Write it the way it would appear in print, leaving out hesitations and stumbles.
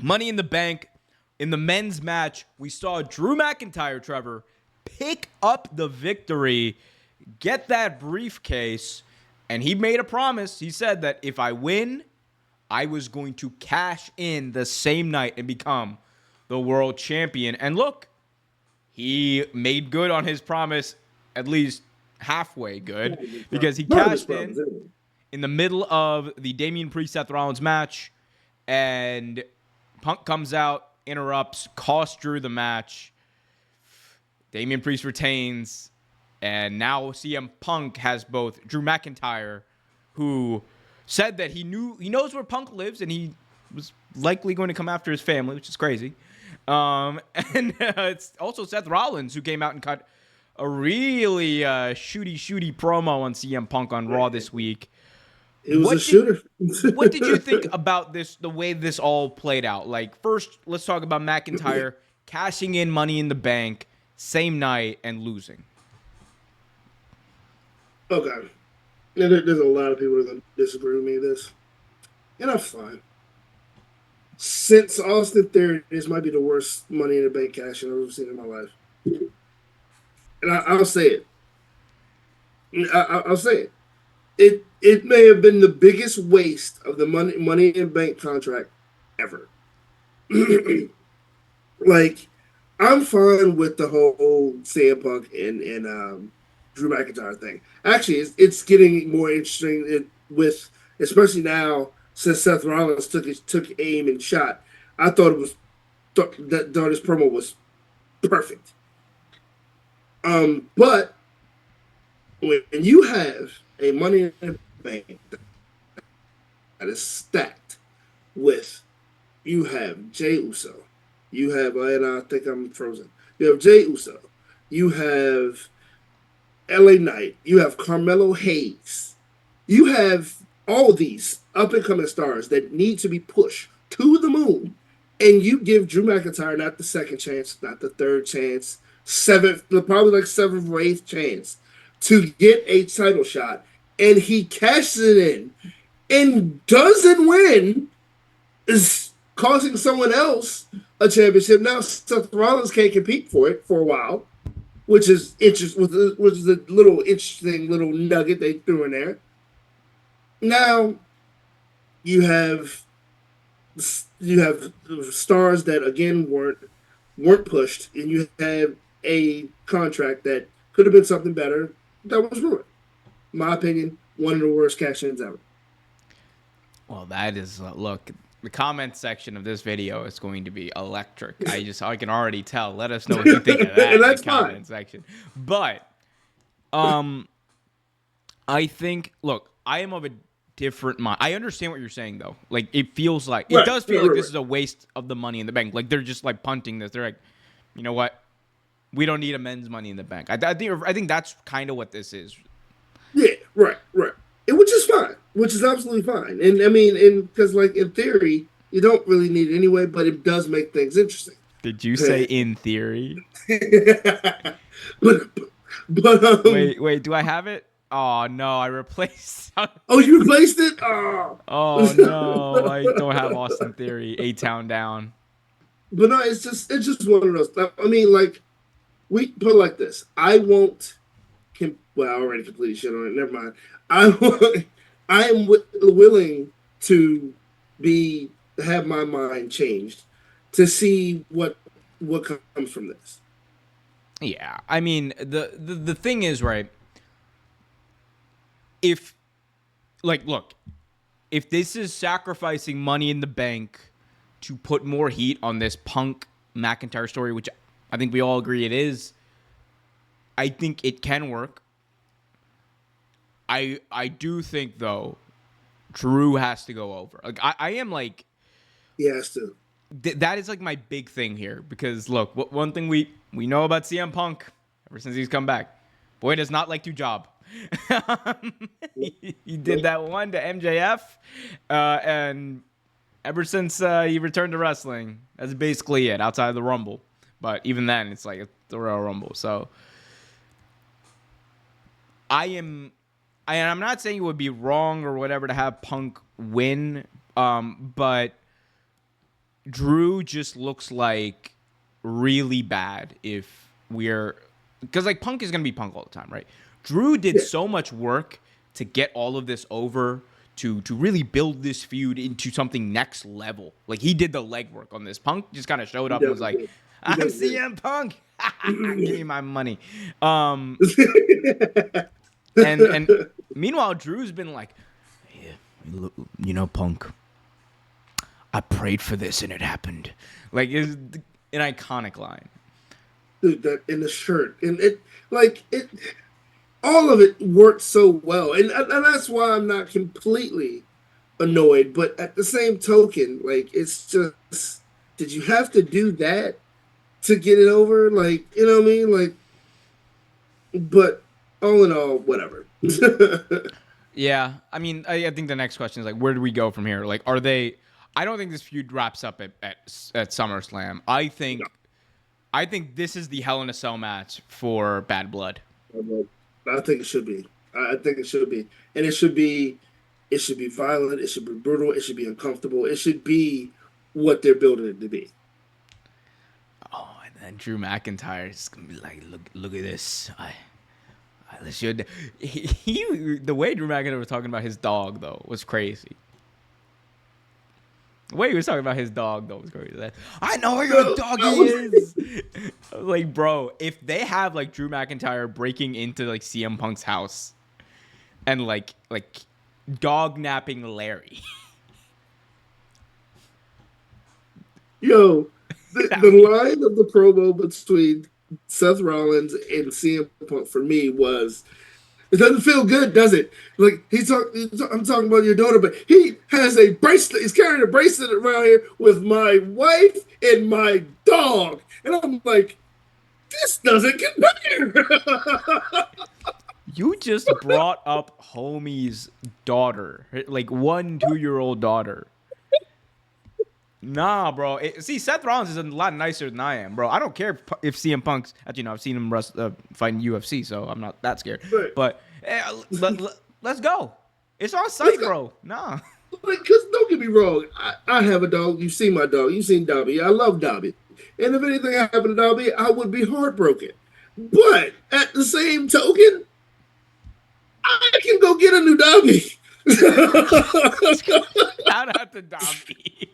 Money in the Bank. In the men's match, we saw Drew McIntyre, Trevor, pick up the victory, get that briefcase, and he made a promise. He said that if I win, I was going to cash in the same night and become the world champion. And look, he made good on his promise, at least halfway good, because he cashed in the middle of the Damian Priest-Seth Rollins match, and Punk comes out, interrupts, costs Drew the match. Damian Priest retains, and now CM Punk has both Drew McIntyre, who said that he knows where Punk lives, and he was likely going to come after his family, which is crazy. And it's also Seth Rollins, who came out and cut a really shooty promo on CM Punk on Raw this week. It was a shooter. What did you think about this, the way this all played out? Like, first, let's talk about McIntyre cashing in Money in the Bank same night and losing. Okay. Yeah, there's a lot of people that disagree with me with this. And that's fine. Since Austin Theory, this might be the worst Money in the Bank cash I've ever seen in my life. And I'll say it. I'll say it. It may have been the biggest waste of the Money in the Bank contract ever. Like, I'm fine with the whole CM Punk and Drew McIntyre thing. Actually, it's getting more interesting with, especially now since Seth Rollins took aim and shot. I thought his promo was perfect. But when you have a Money in the Bank that is stacked with, you have Jey Uso, you have, and I think I'm frozen. You have Jey Uso, you have LA Knight, you have Carmelo Hayes, you have all these up and coming stars that need to be pushed to the moon, and you give Drew McIntyre not the second chance, not the third chance, probably like seventh or eighth chance to get a title shot, and he cashes it in and doesn't win, is costing someone else a championship. Now Seth Rollins can't compete for it for a while, which is interesting. Which is a little interesting little nugget they threw in there. Now you have stars that again weren't pushed, and you have a contract that could have been something better that was ruined. In my opinion, one of the worst cash-ins ever. Well, that is look. The comment section of this video is going to be electric. I can already tell. Let us know what you think of that in the comment section. But, I think, look, I am of a different mind. I understand what you're saying, though. Like, it feels like, it does feel like this is a waste of the Money in the Bank. Like, they're just, like, punting this. They're like, you know what? We don't need a men's Money in the Bank. I think that's kind of what this is. Yeah, right. Which is fine. Which is absolutely fine. And, I mean, because, like, in theory, you don't really need it anyway, but it does make things interesting. Did you say in theory? but wait, do I have it? Oh, no, I replaced... Oh, you replaced it? Oh, no, I don't have Austin Theory, A-Town down. But no, it's just one of those. I mean, like, we put it like this. I won't... Well, I already completely shit on it. Never mind. I am willing to have my mind changed to see what comes from this. Yeah, I mean, the thing is, right, if, like, look, if this is sacrificing Money in the Bank to put more heat on this Punk McIntyre story, which I think we all agree it is, I think it can work. I do think, though, Drew has to go over. Like, I am like... He has to. That is like my big thing here, because look, one thing we know about CM Punk ever since he's come back, boy does not like to job. He did that one to MJF, and ever since he returned to wrestling, that's basically it outside of the Rumble. But even then, it's like the Royal Rumble. So I'm not saying it would be wrong or whatever to have Punk win, but Drew just looks like really bad if we're because like Punk is gonna be Punk all the time, right? Drew did Yeah, so much work to get all of this over to really build this feud into something next level. Like he did the legwork on this. Punk just kind of showed he up and was definitely like, did. He "I'm definitely CM Punk, give me did. my money." Um, and meanwhile, Drew's been like, "Yeah, you know, Punk, I prayed for this and it happened." Like is an iconic line. Dude, that in the shirt and it all of it worked so well, and that's why I'm not completely annoyed. But at the same token, like it's just, did you have to do that to get it over? Like, you know what I mean? Like, but all in all, whatever. Yeah, I mean, I think the next question is like, where do we go from here? Like, are they? I don't think this feud wraps up at SummerSlam. I think this is the Hell in a Cell match for Bad Blood. I think it should be. I think it should be, and it should be. It should be violent. It should be brutal. It should be uncomfortable. It should be what they're building it to be. Oh, and then Drew McIntyre is gonna be like, look at this. I should. The way Drew McIntyre was talking about his dog though was crazy. The way he was talking about his dog though was crazy. I know where your No, doggy I was is. Like, bro, if they have like Drew McIntyre breaking into like CM Punk's house and like dog napping Larry. Yo, That the would be line of the promo between Seth Rollins and CM Punk for me was, it doesn't feel good, does it? Like I'm talking about your daughter, but he has a bracelet. He's carrying a bracelet around here with my wife and my dog, and I'm like, this doesn't get better. You just brought up homie's daughter, like 1 2 year old daughter. Nah, bro. See, Seth Rollins is a lot nicer than I am, bro. I don't care if CM Punk's. Actually, no, I've seen him fight in UFC, so I'm not that scared. Right. But let's go. It's on Let's site, go. bro. Nah. Like, because don't get me wrong, I have a dog. You've seen my dog. You've seen Dobby. I love Dobby. And if anything happened to Dobby, I would be heartbroken. But at the same token, I can go get a new Dobby. Shout out to Dobby.